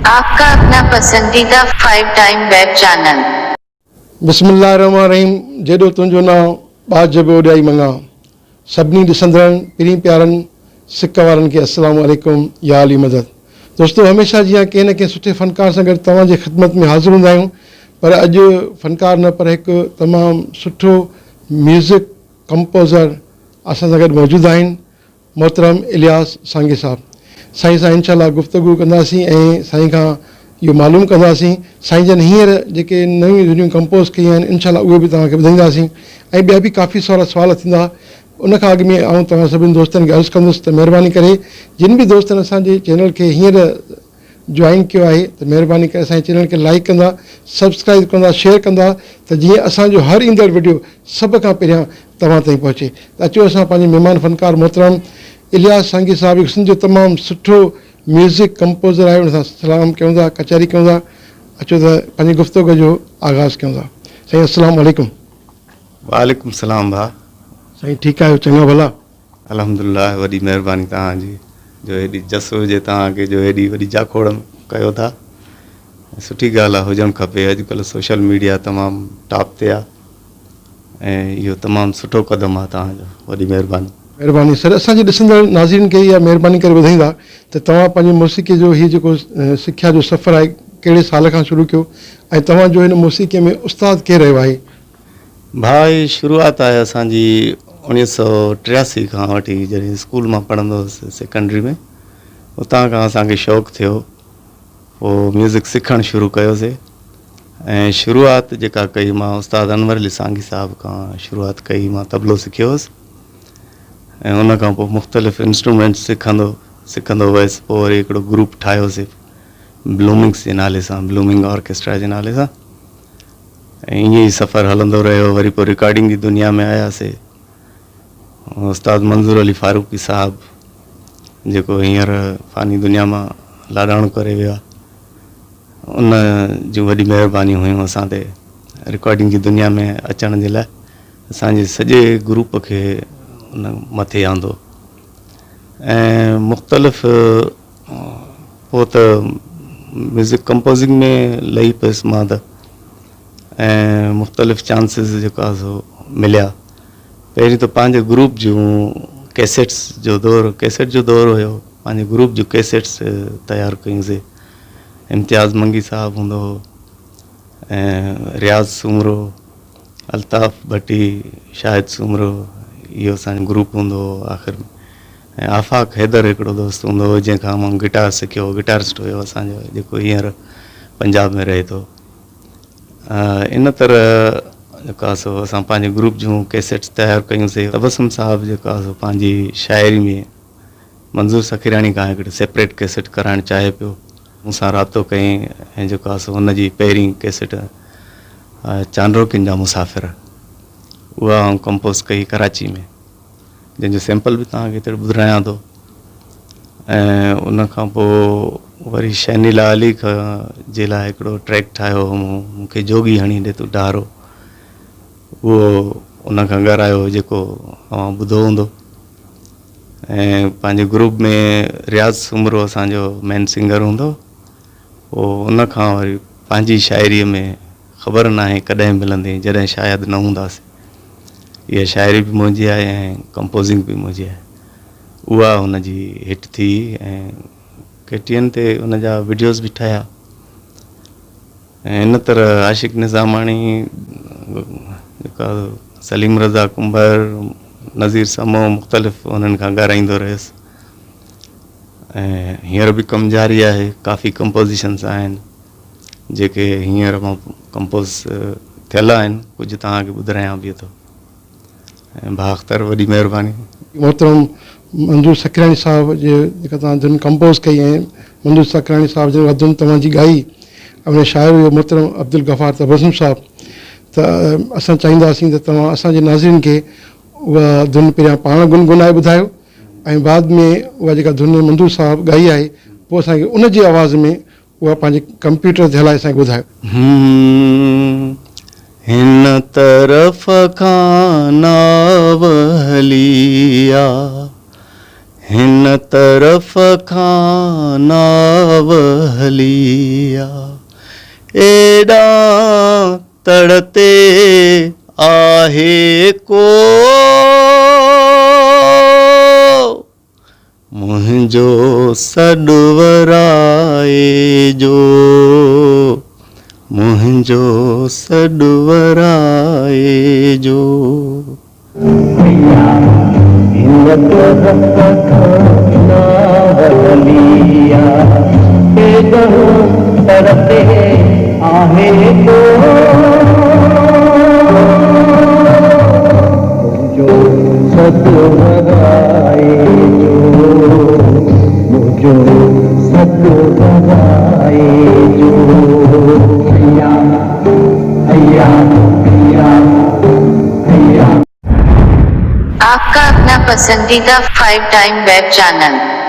आपका अपना पसंदीदा 5 टाइम वेब चैनल। बिस्मिल्लाहिर्रहमानिर्रहीम। जेॾो तुंहिंजो नाम ॿाज जबो ॾियाई मङा। सभिनी ॾिसंदड़नि पिरी प्यारनि सिक वारनि खे अस्सलाम वालेकुम या अली मदद। दोस्तों, हमेशह जीअं कंहिं न कंहिं सुठे फ़नकार सां गॾु तव्हांजे ख़िदमत में हाज़िर हूंदा आहियूं, पर अॼु फ़नकार न पर हिकु तमामु सुठो म्यूज़िक कंपोज़र असां सां गॾु मौजूदु आहिनि, मोहतरम इलियास सांगी साहब। साईं सां इंशाअल्लाह गुफ़्तगू कंदासीं ऐं साईं खां इहो मालूम कंदासीं साईं जन हींअर जेके नयूं धुनियूं कंपोज़ कयूं आहिनि, इंशाअल्लाह उहे बि तव्हांखे ॿुधाईंदासीं ऐं ॿिया बि काफ़ी सारा सुवाल थींदा। उन खां अॻु में आउं तव्हां सभिनी दोस्तनि खे अर्ज़ु कंदुसि त महिरबानी करे जिन बि दोस्तनि असांजे चैनल खे हींअर जॉइन कयो आहे त महिरबानी करे असांजे चैनल खे लाइक कंदा, सब्सक्राइब कंदा, शेयर कंदा, त जीअं असांजो हर ईंदड़ वीडियो सभ खां पहिरियां तव्हां ताईं पहुचे। त अचो असां पंहिंजे महिमान फ़नकार मोहतरम इलियास सांगी साहब, हिकु सिंध जो तमामु सुठो म्यूज़िक कंपोज़र आहे, उन सां सलाम कयूं था, कचहरी कयूं था। अचो त पंहिंजी गुफ़्तगू जो आगाज़ कयूं था। साईं अस्सलाम वालेकुम। वालेकुम सलाम भाउ। साईं ठीकु आहियो? चङो भला? अल्हम्दुलिल्लाह, वॾी महिरबानी तव्हांजी जो हेॾी जस हुजे तव्हांखे, जो हेॾी वॾी जाखोड़ कयो था। सुठी ॻाल्हि आहे, हुजणु खपे। अॼुकल्ह सोशल मीडिया तमामु टॉप ते आहे ऐं इहो तमामु सुठो क़दम आहे तव्हांजो। वॾी महिरबानी। महिरबानी सर। असांजे ॾिसंदड़ नाज़रीन खे इहा महिरबानी करे ॿुधाईंदा त तव्हां पंहिंजी मौसीक़ी जो हीउ जेको सिख्या जो सफ़र आहे कहिड़े साल खां शुरू कयो ऐं तव्हांजो हिन मौसीक़ीअ में उस्ताद केरु रहियो आहे? भाई शुरूआति आहे असांजी 1983 खां वठी, जॾहिं स्कूल मां पढ़ंदो हुउसि सेकेंडरी में, उतां खां असांखे शौक़ु थियो। पोइ म्यूज़िक सिखणु शुरू कयोसीं ऐं शुरूआति जेका कई मां उस्ताद अनवर अली सांगी साहब खां शुरूआति कई। मां तबलो सिखियो हुउसि ऐं उन खां पोइ मुख़्तलिफ़ इंस्ट्रूमेंट्स सिखंदो हुयुसि। पोइ वरी हिकिड़ो ग्रुप ठाहियोसीं ब्लूमिंग्स जे नाले सां, ब्लूमिंग ऑर्केस्ट्रा जे नाले सां, ऐं ईअं ई सफ़रु हलंदो रहियो। वरी पोइ रिकॉर्डिंग जी दुनिया में आयासीं। उस्ताद मंज़ूर अली फारूक़ी साहबु जेको हींअर फ़ानी दुनिया मां लाॾाणो करे वियो आहे, उन जूं वॾी महिरबानी हुयूं असां ते रिकॉर्डिंग जी दुनिया में अचण जे लाइ। असांजे सॼे ग्रुप खे उन मथे आंदो ऐं मुख़्तलिफ़ पोइ त म्यूज़िक कंपोज़िंग में लही पियुसि मां त, ऐं मुख़्तलिफ़ चांसिस जेका सो मिलिया। पहिरीं त पंहिंजे ग्रुप जूं कैसेट जो दौरु हुयो। पंहिंजे ग्रुप जूं कैसेट्स तयारु कयूंसीं। इम्तियाज़ मंगी साहबु हूंदो हो ऐं रियाज़ सूमरो, अल्ताफ़ भट्टी, शाहिद सूमरो, इहो असांजो ग्रुप हूंदो हो आख़िर में। ऐं आफ़ाक़ हैदर हिकिड़ो दोस्त हूंदो हो जंहिंखां मां गिटार सिखियो, गिटारिस्ट हुयो असांजो, जेको हींअर पंजाब में रहे थो। इन तरह जेका सो असां पंहिंजे ग्रुप जूं कैसेट्स तयारु कयूंसीं। तबसुम साहब जेका सो पंहिंजी शाइरी में मंज़ूर सखीराणी खां हिकिड़ी सेपरेट कैसेट कराइणु चाहे पियो। मूंसां राब्तो कयईं ऐं जेको आहे सो हुनजी पहिरीं कैसेट चांदरोकिन जा मुसाफ़िर, उहा आउं कंपोज़ कई कराची में, जंहिंजो सैंपल बि तव्हांखे हिते ॿुधायां थो। ऐं उन खां पोइ वरी शैनीला अली जे लाइ हिकिड़ो ट्रैक ठाहियो हो मूंखे जोगी हणी ॾे तूं डारो, उहो उन खां ॻारायो जेको तव्हां ॿुधो हूंदो। ऐं पंहिंजे ग्रुप में रियाज़ सूमरो असांजो मेन सिंगर हूंदो। पोइ उन खां वरी पंहिंजी शाइरीअ में ख़बर नाहे कॾहिं मिलंदी जॾहिं शायदि न हूंदासीं, इहा शाइरी बि मुंहिंजी आहे ऐं कंपोज़िंग बि मुंहिंजी आहे। उहा हुनजी हिट थी ऐं KTN ते उन जा वीडियोज़ बि ठाहिया। ऐं इन तरह आशिक़ निज़ामाणी जेका सलीम रज़ा कुंभर, नज़ीर समो, मुख़्तलिफ़ उन्हनि खां ॻाराईंदो रहियुसि। ऐं हींअर बि कमु जारी आहे। काफ़ी कंपोज़िशन्स आहिनि जेके हींअर मां कंपोज़ थियल आहिनि, कुझु तव्हांखे ॿुधायां बि थो। ऐं भाख़्तर वॾी महिरबानी। मोहतरम मंज़ूर सखीराणी साहब जे जेका तव्हां धुन कंपोज़ कई ऐं मंज़ूर सखीराणी साहब जो धुन तव्हांजी ॻाई, उन शाइर हुयो मोहतरम अब्दुल गफ़ार तबसुम साहब। त असां चाहींदासीं त तव्हां असांजे नाज़रीन खे उहा धुन पहिरियां पाण गुनगुनाए ॿुधायो ऐं बाद में उहा जेका धुन मंज़ूर साहब ॻाई आहे पोइ असांखे उन जी आवाज़ में उहा पंहिंजे कंप्यूटर ते हलाए असांखे ॿुधायो। हिन तरफ़ खां नाव हलिया, हिन तरफ़ खां नाव हलिया एॾा तड़ते आहे को मुंहिंजो सॾु वराए जो मुंहिंजो सॾु वराए जो आपका अपना पसंदीदा 5 टाइम वेब चैनल।